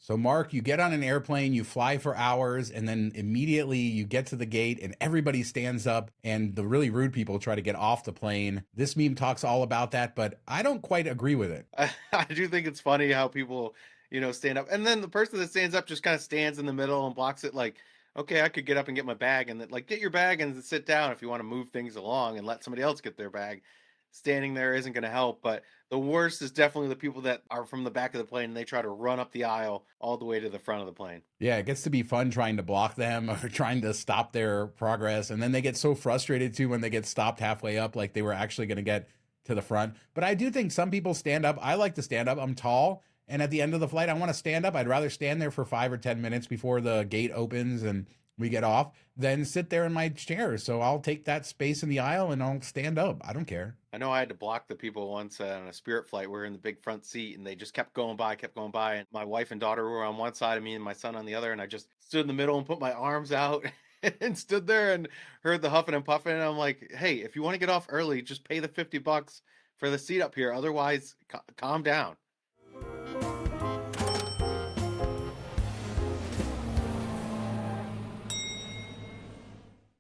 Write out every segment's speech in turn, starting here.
So, Mark, you get on an airplane, you fly for hours, and then immediately you get to the gate and everybody stands up, and the really rude people try to get off the plane. This meme talks all about that, but I don't quite agree with it. I do think it's funny how people, stand up, and then the person that stands up just kind of stands in the middle and blocks it. Like, okay, I could get up and get my bag, and then, like, get your bag and sit down if you want to move things along and let somebody else get their bag. Standing there isn't going to help. But the worst is definitely the people that are from the back of the plane and they try to run up the aisle all the way to the front of the plane. Yeah, it gets to be fun trying to block them or trying to stop their progress. And then they get so frustrated too when they get stopped halfway up, like they were actually going to get to the front. But I do think some people stand up. I like to stand up. I'm tall. And at the end of the flight, I want to stand up. I'd rather stand there for 5 or 10 minutes before the gate opens and we get off than sit there in my chair. So I'll take that space in the aisle and I'll stand up. I don't care. I know I had to block the people once on a Spirit flight. We were in the big front seat, and they just kept going by, kept going by. And my wife and daughter were on one side of me, and my son on the other. And I just stood in the middle and put my arms out and stood there and heard the huffing and puffing. And I'm like, "Hey, if you want to get off early, just pay the $50 for the seat up here. Otherwise, calm down."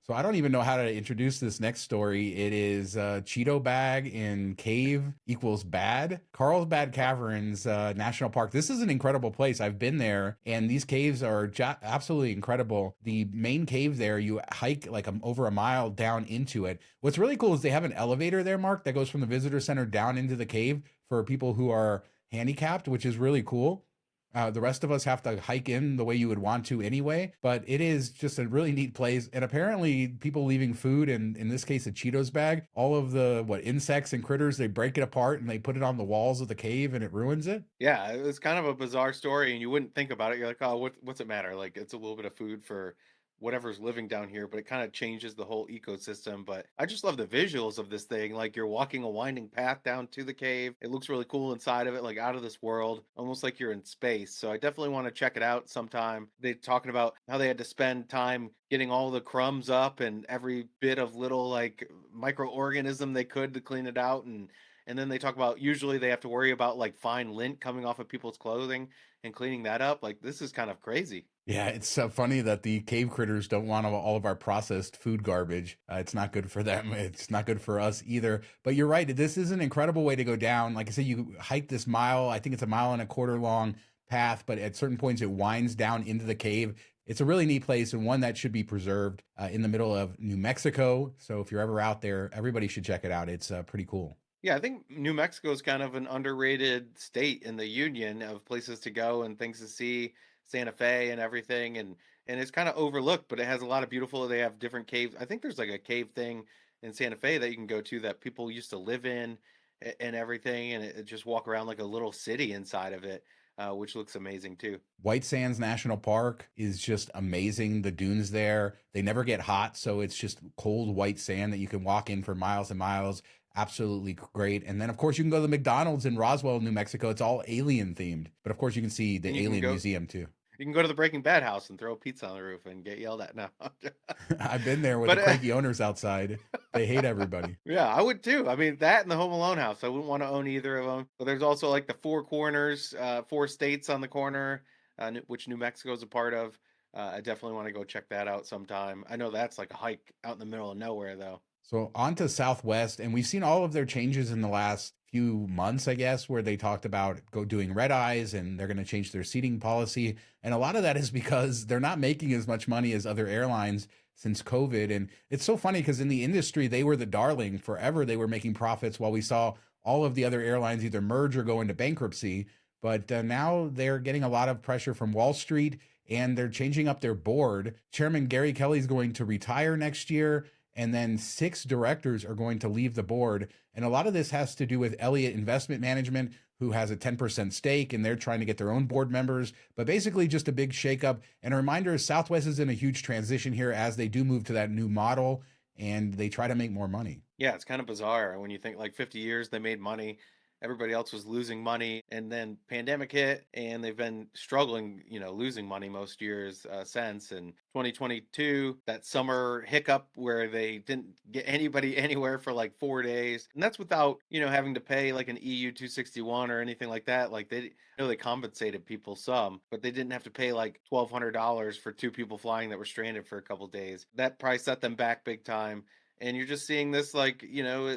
So I don't even know how to introduce this next story. It is Cheeto bag in cave equals bad. Carlsbad Caverns National Park. This is an incredible place. I've been there, and these caves are absolutely incredible. The main cave there, you hike like over a mile down into it. What's really cool is they have an elevator there, Mark, that goes from the visitor center down into the cave for people who are handicapped, which is really cool. The rest of us have to hike in the way you would want to anyway, but it is just a really neat place. And apparently people leaving food, and in this case, a Cheetos bag, all of the insects and critters, they break it apart and they put it on the walls of the cave and it ruins it. Yeah, it was kind of a bizarre story, and you wouldn't think about it. You're like, "Oh, what's it matter? Like, it's a little bit of food for whatever's living down here," but it kind of changes the whole ecosystem. But I just love the visuals of this thing. Like, you're walking a winding path down to the cave. It looks really cool inside of it, like out of this world, almost like you're in space. So I definitely want to check it out sometime. They talking about how they had to spend time getting all the crumbs up and every bit of little like microorganism they could to clean it out. And then they talk about usually they have to worry about like fine lint coming off of people's clothing and cleaning that up. Like, this is kind of crazy. Yeah, it's so funny that the cave critters don't want all of our processed food garbage. It's not good for them. It's not good for us either. But you're right. This is an incredible way to go down. Like I said, you hike this mile. I think it's a mile and a quarter long path, but at certain points it winds down into the cave. It's a really neat place and one that should be preserved in the middle of New Mexico. So if you're ever out there, everybody should check it out. It's pretty cool. Yeah, I think New Mexico is kind of an underrated state in the union of places to go and things to see, Santa Fe and everything, and it's kind of overlooked, but it has a lot of beautiful. They have different caves. I think there's like a cave thing in Santa Fe that you can go to that people used to live in and everything, and it just walk around like a little city inside of it, which looks amazing too. White Sands National Park is just amazing. The dunes there, they never get hot, so it's just cold white sand that you can walk in for miles and miles. Absolutely great. And then, of course, you can go to the McDonald's in Roswell, New Mexico. It's all alien themed. But of course, you can see the And Alien Museum too. you can go to the Breaking Bad house and throw a pizza on the roof and get yelled at now. I've been there with But the cranky owners outside. They hate everybody. yeah, I would too. I mean, that and the Home Alone house. I wouldn't want to own either of them. But there's also like the four corners, four states on the corner, which New Mexico is a part of. I definitely want to go check that out sometime. I know that's like a hike out in the middle of nowhere, though. So on to Southwest, and we've seen all of their changes in the last few months, I guess, where they talked about doing red eyes and they're going to change their seating policy. And a lot of that is because they're not making as much money as other airlines since COVID. And it's so funny because in the industry, they were the darling forever. They were making profits while we saw all of the other airlines either merge or go into bankruptcy. But now they're getting a lot of pressure from Wall Street and they're changing up their board. Chairman Gary Kelly's going to retire next year. And then 6 directors are going to leave the board. And a lot of this has to do with Elliott Investment Management, who has a 10% stake, and they're trying to get their own board members. But basically just a big shakeup. And a reminder, Southwest is in a huge transition here as they do move to that new model and they try to make more money. Yeah, it's kind of bizarre when you think like 50 years they made money everybody else was losing money, and then pandemic hit, and they've been struggling, losing money most years since. And 2022, that summer hiccup where they didn't get anybody anywhere for like 4 days, and that's without having to pay like an EU 261 or anything like that. Like they know they compensated people some, but they didn't have to pay like $1,200 for two people flying that were stranded for a couple days. That price set them back big time. And you're just seeing this like,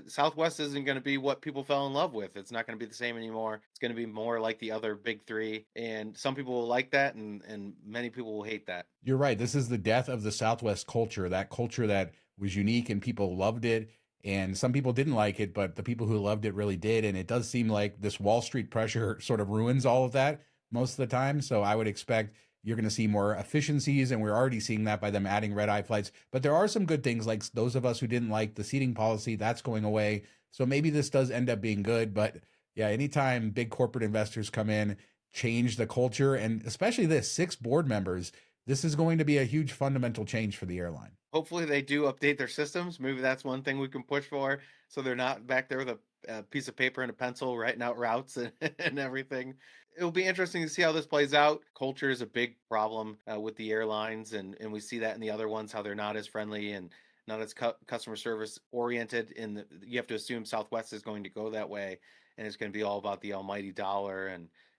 Southwest isn't going to be what people fell in love with. It's not going to be the same anymore. It's going to be more like the other big three. And some people will like that, and many people will hate that. You're right. This is the death of the Southwest culture, that culture that was unique and people loved it. And some people didn't like it, but the people who loved it really did. And it does seem like this Wall Street pressure sort of ruins all of that most of the time. So I would expect you're going to see more efficiencies, and we're already seeing that by them adding red-eye flights. But there are some good things, like those of us who didn't like the seating policy, that's going away. So maybe this does end up being good. But yeah, anytime big corporate investors come in, change the culture, and especially this 6 board members, this is going to be a huge fundamental change for the airline. Hopefully they do update their systems. Maybe that's one thing we can push for, so they're not back there with a piece of paper and a pencil writing out routes and, and everything. It'll be interesting to see how this plays out. Culture is a big problem with the airlines, and we see that in the other ones, how they're not as friendly and not as customer service oriented. And you have to assume Southwest is going to go that way, and it's going to be all about the almighty dollar.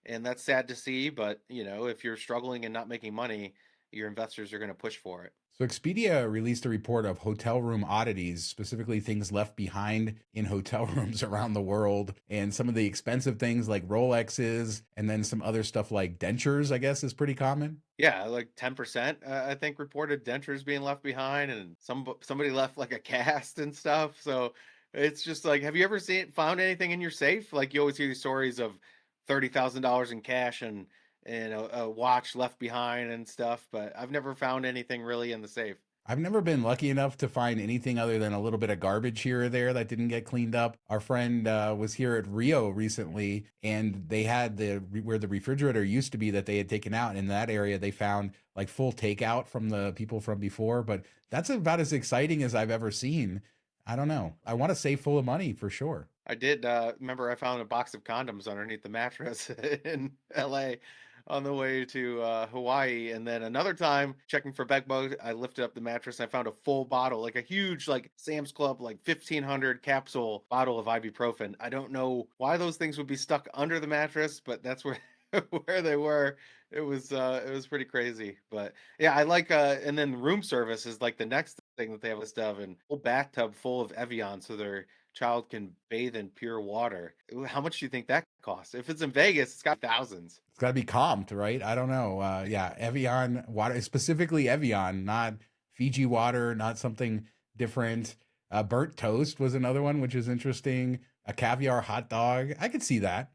And that's sad to see. But if you're struggling and not making money, your investors are going to push for it. So Expedia released a report of hotel room oddities, specifically things left behind in hotel rooms around the world, and some of the expensive things like Rolexes, and then some other stuff like dentures, I guess, is pretty common. Yeah, like 10%, I think, reported dentures being left behind, and somebody left like a cast and stuff. So it's just like, have you ever found anything in your safe? Like you always hear these stories of $30,000 in cash and a watch left behind and stuff, but I've never found anything really in the safe. I've never been lucky enough to find anything other than a little bit of garbage here or there that didn't get cleaned up. Our friend was here at Rio recently, and they had where the refrigerator used to be that they had taken out. In that area, they found like full takeout from the people from before, but that's about as exciting as I've ever seen. I don't know. I want to save full of money for sure. I did remember I found a box of condoms underneath the mattress in LA on the way to Hawaii. And then another time checking for bed bugs, I lifted up the mattress and I found a full bottle, like a huge, like Sam's Club, like 1,500 capsule bottle of ibuprofen. I don't know why those things would be stuck under the mattress, but that's where where they were. It was pretty crazy. But yeah, I like and then room service is like the next thing that they have a list of, and a whole bathtub full of Evian so their child can bathe in pure water. How much do you think that costs? If it's in Vegas, it's got thousands. It's got to be comped, right? I don't know. Yeah, Evian water, specifically Evian, not Fiji water, not something different. Burnt toast was another one, which is interesting. A caviar hot dog. I could see that.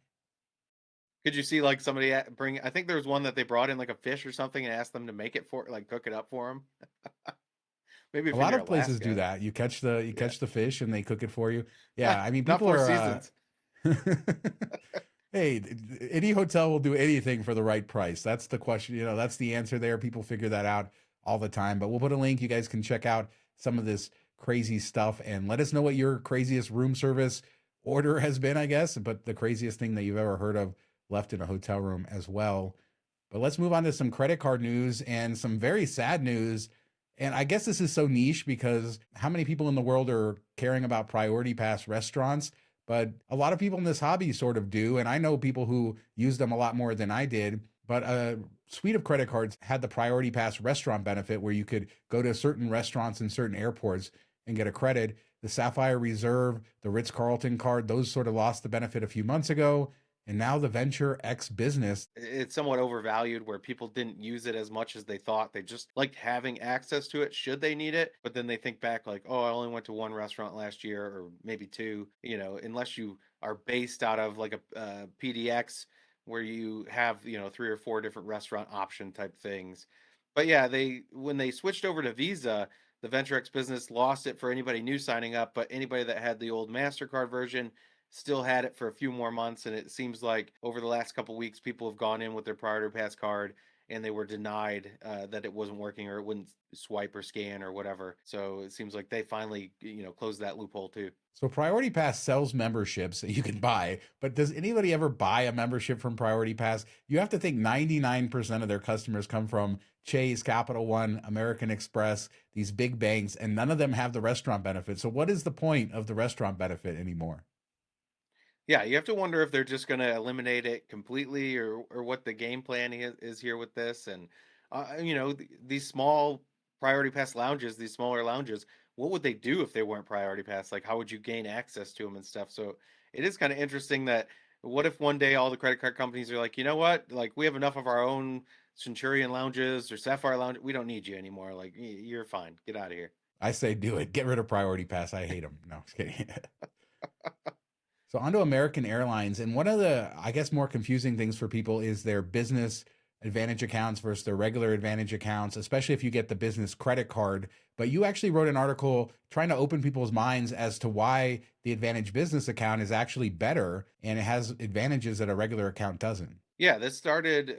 Could you see like somebody bring? I think there was one that they brought in like a fish or something and asked them to make it for, like cook it up for them. Maybe A if you're lot near of places do Alaska. that. You catch Yeah, the fish and they cook it for you. Yeah, I mean not people Four are Seasons. hey, any hotel will do anything for the right price. That's the question. That's the answer there. People figure that out all the time. But we'll put a link. You guys can check out some of this crazy stuff and let us know what your craziest room service order has been, I guess, but the craziest thing that you've ever heard of left in a hotel room as well. But let's move on to some credit card news and some very sad news. And I guess this is so niche because how many people in the world are caring about Priority Pass restaurants? But a lot of people in this hobby sort of do. And I know people who use them a lot more than I did. But a suite of credit cards had the Priority Pass restaurant benefit where you could go to certain restaurants in certain airports and get a credit. The Sapphire Reserve, the Ritz-Carlton card, those sort of lost the benefit a few months ago. And now the Venture X Business. It's somewhat overvalued where people didn't use it as much as they thought. They just liked having access to it should they need it. But then they think back like, oh, I only went to one restaurant last year or maybe two, unless you are based out of like a PDX where you have, 3 or 4 different restaurant option type things. But yeah, when they switched over to Visa, the Venture X Business lost it for anybody new signing up, but anybody that had the old MasterCard version still had it for a few more months. And it seems like over the last couple weeks, people have gone in with their Priority Pass card and they were denied that it wasn't working or it wouldn't swipe or scan or whatever. So it seems like they finally, closed that loophole too. So Priority Pass sells memberships that you can buy, but does anybody ever buy a membership from Priority Pass? You have to think 99% of their customers come from Chase, Capital One, American Express, these big banks, and none of them have the restaurant benefit. So what is the point of the restaurant benefit anymore? Yeah, you have to wonder if they're just going to eliminate it completely, or what the game plan is here with this. And these small priority pass lounges, these smaller lounges, what would they do if they weren't priority pass? Like, how would you gain access to them and stuff? So it is kind of interesting that, what if one day all the credit card companies are like, you know what, like, we have enough of our own Centurion lounges or Sapphire lounge, we don't need you anymore. Like, you're fine, get out of here. I say do it. Get rid of Priority Pass. I hate them. No, just kidding. So onto American Airlines, and one of the, I guess, more confusing things for people is their business Advantage accounts versus their regular Advantage accounts, especially if you get the business credit card. But you actually wrote an article trying to open people's minds as to why the Advantage business account is actually better and it has advantages that a regular account doesn't. Yeah, this started,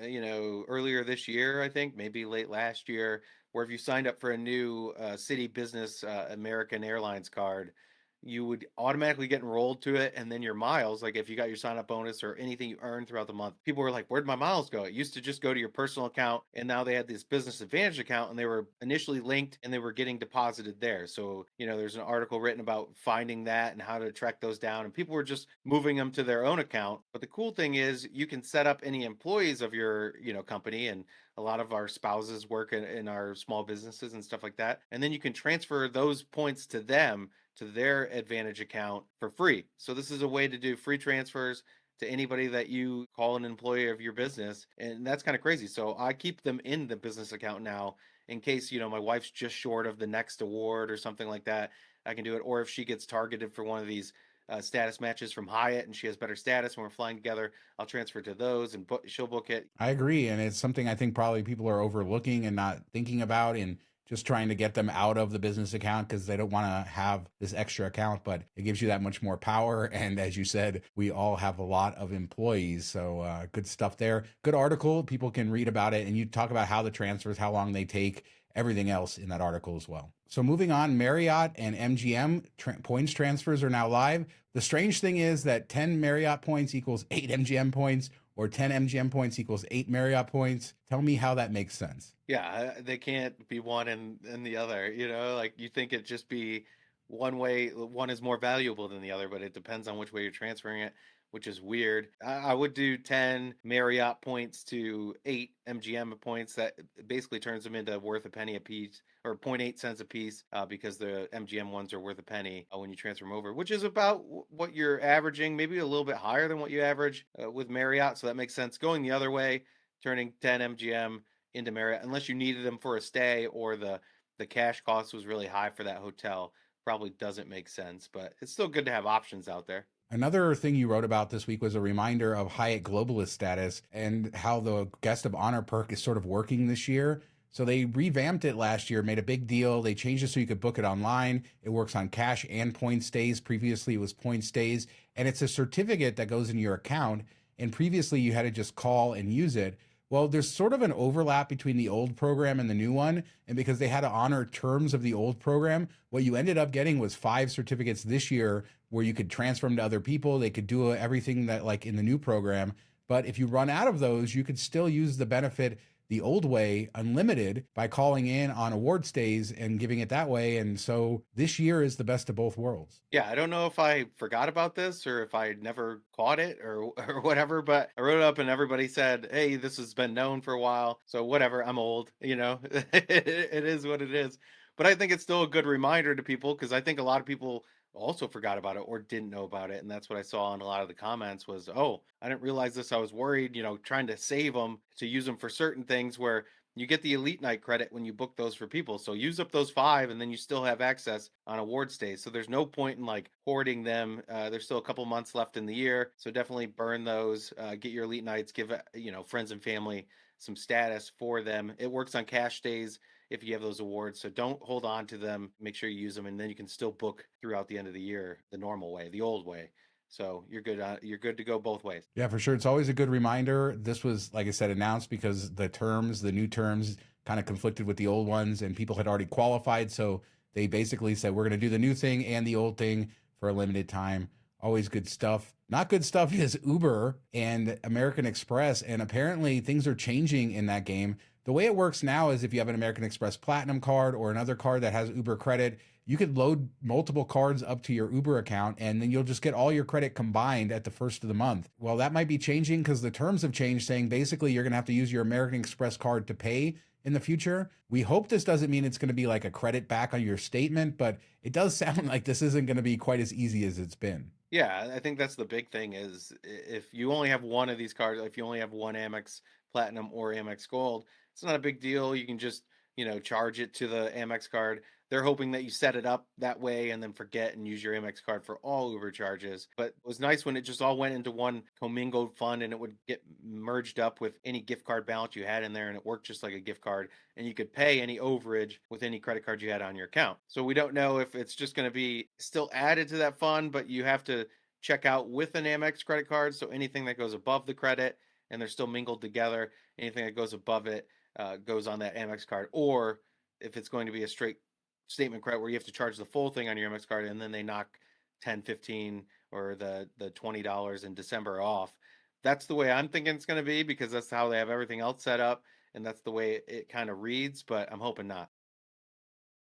earlier this year, I think, maybe late last year, where if you signed up for a new city business American Airlines card, you would automatically get enrolled to it. And then your miles, like if you got your sign up bonus or anything you earned throughout the month, people were like, where'd my miles go? It used to just go to your personal account. And now they had this business advantage account, and they were initially linked and they were getting deposited there. So, there's an article written about finding that and how to track those down. And people were just moving them to their own account. But the cool thing is you can set up any employees of your, company, and a lot of our spouses work in our small businesses and stuff like that. And then you can transfer those points to them, to their Advantage account, for free. So this is a way to do free transfers to anybody that you call an employee of your business. And that's kind of crazy. So I keep them in the business account now in case, my wife's just short of the next award or something like that. I can do it. Or if she gets targeted for one of these status matches from Hyatt and she has better status when we're flying together, I'll transfer to those and she'll book it. I agree. And it's something I think probably people are overlooking and not thinking about, and just trying to get them out of the business account because they don't want to have this extra account, but it gives you that much more power. And as you said, we all have a lot of employees. So good stuff there. Good article. People can read about it. And you talk about how the transfers, how long they take, everything else in that article as well. So moving on, Marriott and MGM points transfers are now live. The strange thing is that 10 Marriott points equals 8 MGM points, or 10 MGM points equals 8 Marriott points. Tell me how that makes sense. Yeah, they can't be one and the other, like you think it'd just be one way, one is more valuable than the other, but it depends on which way you're transferring it, which is weird. I would do 10 Marriott points to 8 MGM points. That basically turns them into worth a penny a piece, or 0.8 cents a piece, because the MGM ones are worth a penny when you transfer them over, which is about what you're averaging, maybe a little bit higher than what you average with Marriott. So that makes sense. Going the other way, turning 10 MGM into Marriott, unless you needed them for a stay or the cash cost was really high for that hotel, probably doesn't make sense. But it's still good to have options out there. Another thing you wrote about this week was a reminder of Hyatt Globalist status and how the guest of honor perk is sort of working this year. So they revamped it last year, made a big deal. They changed it so you could book it online. It works on cash and point stays. Previously, it was point stays, and it's a certificate that goes in your account. And previously, you had to just call and use it. Well, there's sort of an overlap between the old program and the new one. And because they had to honor terms of the old program, what you ended up getting was 5 certificates this year where you could transfer them to other people. They could do everything that like in the new program. But if you run out of those, you could still use the benefit the old way, unlimited, by calling in on award stays and giving it that way. And so this year is the best of both worlds. Yeah, I don't know if I forgot about this or if I never caught it or or whatever, but I wrote it up and everybody said, "Hey, this has been known for a while." So whatever, I'm old, it is what it is. But I think it's still a good reminder to people, because I think a lot of people also forgot about it or didn't know about it, and that's what I saw in a lot of the comments was, "Oh, I didn't realize this. I was worried, trying to save them to use them for certain things where you get the elite night credit when you book those for people. So use up those 5 and then you still have access on award stays. So there's no point in like hoarding them. There's still a couple months left in the year. So definitely burn those, get your elite nights, give, friends and family some status for them. It works on cash days if you have those awards. So don't hold on to them. Make sure you use them, and then you can still book throughout the end of the year the normal way, the old way. So you're good to go both ways. Yeah, for sure. It's always a good reminder. This was, like I said, announced because the new terms kind of conflicted with the old ones and people had already qualified. So they basically said, we're going to do the new thing and the old thing for a limited time. Always good stuff. Not good stuff is Uber and American Express. And apparently things are changing in that game. The way it works now is if you have an American Express Platinum card or another card that has Uber credit, you could load multiple cards up to your Uber account and then you'll just get all your credit combined at the first of the month. Well, that might be changing because the terms have changed, saying basically you're going to have to use your American Express card to pay in the future. We hope this doesn't mean it's going to be like a credit back on your statement, but it does sound like this isn't going to be quite as easy as it's been. Yeah, I think that's the big thing is if you only have one of these cards, if you only have one Amex Platinum or Amex Gold, it's not a big deal. You can just, charge it to the Amex card. They're hoping that you set it up that way and then forget and use your Amex card for all Uber charges. But it was nice when it just all went into one commingled fund and it would get merged up with any gift card balance you had in there and it worked just like a gift card and you could pay any overage with any credit card you had on your account. So we don't know if it's just going to be still added to that fund, but you have to check out with an Amex credit card. So anything that goes above the credit and they're still mingled together, anything that goes above it goes on that Amex card. Or if it's going to be a straight statement credit where you have to charge the full thing on your Amex card and then they knock 10, 15, or the $20 in December off. That's the way I'm thinking it's going to be because that's how they have everything else set up and that's the way it kind of reads, but I'm hoping not.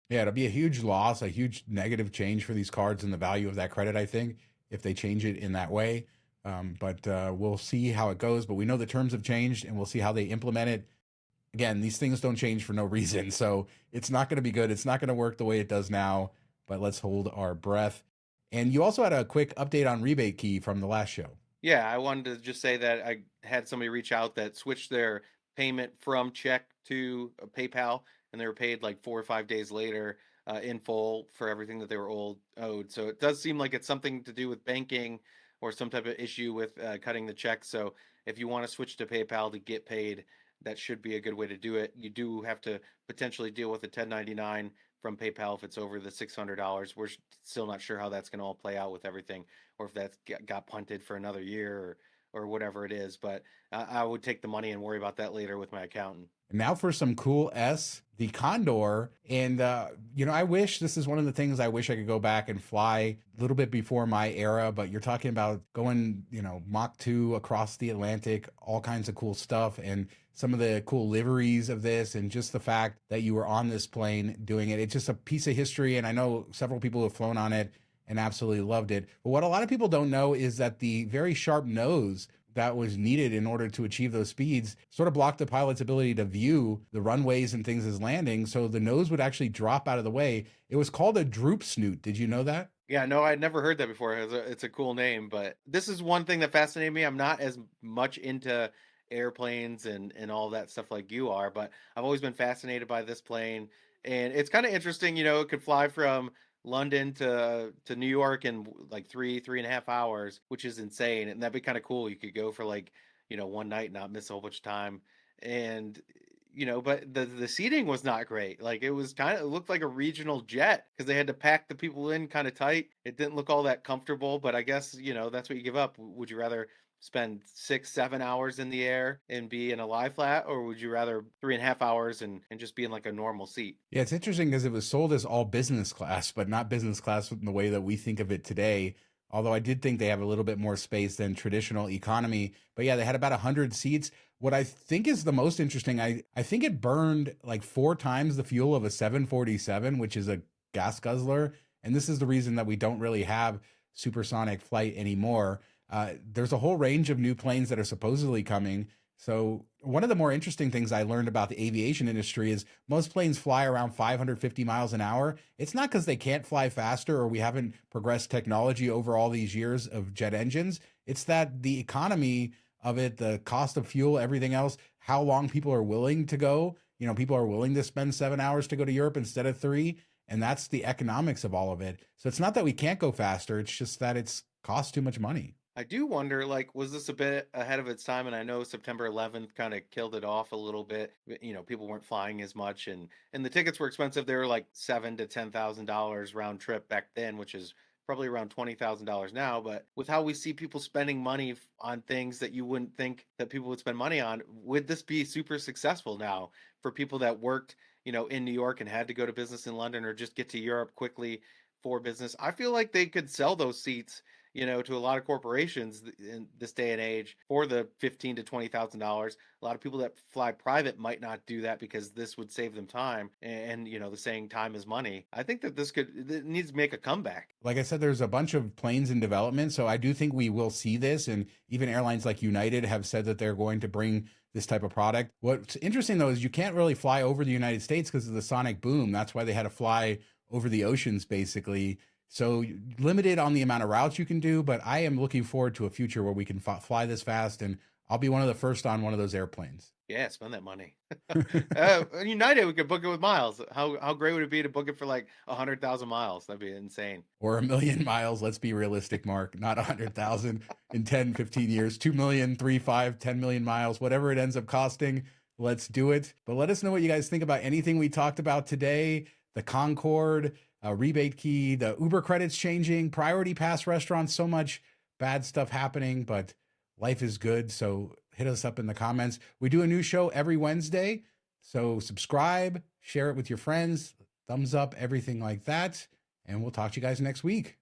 Yeah, it'll be a huge loss, a huge negative change for these cards and the value of that credit, I think, if they change it in that way. But we'll see how it goes. But we know the terms have changed and we'll see how they implement it. Again, these things don't change for no reason. So it's not going to be good. It's not going to work the way it does now, but let's hold our breath. And you also had a quick update on RebateKey from the last show. Yeah, I wanted to just say that I had somebody reach out that switched their payment from check to PayPal, and they were paid like 4 or 5 days later in full for everything that they were owed. So it does seem like it's something to do with banking or some type of issue with cutting the check. So if you want to switch to PayPal to get paid, that should be a good way to do it. You do have to potentially deal with a 1099 from PayPal if it's over the $600. We're still not sure how that's going to all play out with everything, or if that's got punted for another year or whatever it is. But I would take the money and worry about that later with my accountant. And now for some cool the Condor. And, I wish this is one of the things I wish I could go back and fly a little bit before my era, but you're talking about going, Mach 2 across the Atlantic, all kinds of cool stuff. And some of the cool liveries of this and just the fact that you were on this plane doing it. It's just a piece of history. And I know several people who have flown on it and absolutely loved it. But what a lot of people don't know is that the very sharp nose that was needed in order to achieve those speeds sort of blocked the pilot's ability to view the runways and things as landing. So the nose would actually drop out of the way. It was called a Droop Snoot. Did you know that? Yeah, no, I'd never heard that before. It's a cool name, but this is one thing that fascinated me. I'm not as much into airplanes and all that stuff like you are, but I've always been fascinated by this plane. And it's kind of interesting, it could fly from London to New York in like 3.5 hours, which is insane. And that'd be kind of cool. You could go for like, one night, not miss a whole bunch of time. And but the seating was not great. Like it looked like a regional jet because they had to pack the people in kind of tight. It didn't look all that comfortable, but I guess, that's what you give up. Would you rather spend 6, 7 hours in the air and be in a lie flat, or would you rather 3.5 hours and just be in like a normal seat? Yeah, it's interesting because it was sold as all business class, but not business class in the way that we think of it today. Although I did think they have a little bit more space than traditional economy. But yeah, they had about 100 seats. What I think is the most interesting, I think it burned like 4 times the fuel of a 747, which is a gas guzzler. And this is the reason that we don't really have supersonic flight anymore. There's a whole range of new planes that are supposedly coming. So one of the more interesting things I learned about the aviation industry is most planes fly around 550 miles an hour. It's not because they can't fly faster or we haven't progressed technology over all these years of jet engines. It's that the economy of it, the cost of fuel, everything else, how long people are willing to go. People are willing to spend 7 hours to go to Europe instead of 3. And that's the economics of all of it. So it's not that we can't go faster. It's just that it's cost too much money. I do wonder, like, was this a bit ahead of its time? And I know September 11th kind of killed it off a little bit. People weren't flying as much, and the tickets were expensive. They were like $7,000 to $10,000 round trip back then, which is probably around $20,000 now. But with how we see people spending money on things that you wouldn't think that people would spend money on, would this be super successful now for people that worked, in New York and had to go to business in London or just get to Europe quickly for business? I feel like they could sell those seats, to a lot of corporations in this day and age for the $15,000 to $20,000. A lot of people that fly private might not do that because this would save them time. And the saying time is money. I think that it needs to make a comeback. Like I said, there's a bunch of planes in development, so I do think we will see this. And even airlines like United have said that they're going to bring this type of product. What's interesting though is you can't really fly over the United States because of the sonic boom. That's why they had to fly over the oceans basically. So limited on the amount of routes you can do, but I am looking forward to a future where we can fly this fast, and I'll be one of the first on one of those airplanes. Yeah, spend that money. United, we could book it with miles. How great would it be to book it for like 100,000 miles? That'd be insane. Or 1,000,000 miles. Let's be realistic, Mark. Not 100,000 in 10, 15 years. 2 million, 3, 5, 10 million miles, whatever it ends up costing. Let's do it. But let us know what you guys think about anything we talked about today. The Concorde, RebateKey, the Uber credits changing, Priority Pass restaurants, so much bad stuff happening, but life is good. So hit us up in the comments. We do a new show every Wednesday. So subscribe, share it with your friends, thumbs up, everything like that. And we'll talk to you guys next week.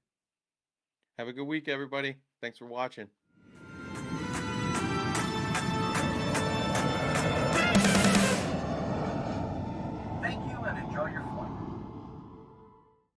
Have a good week, everybody. Thanks for watching.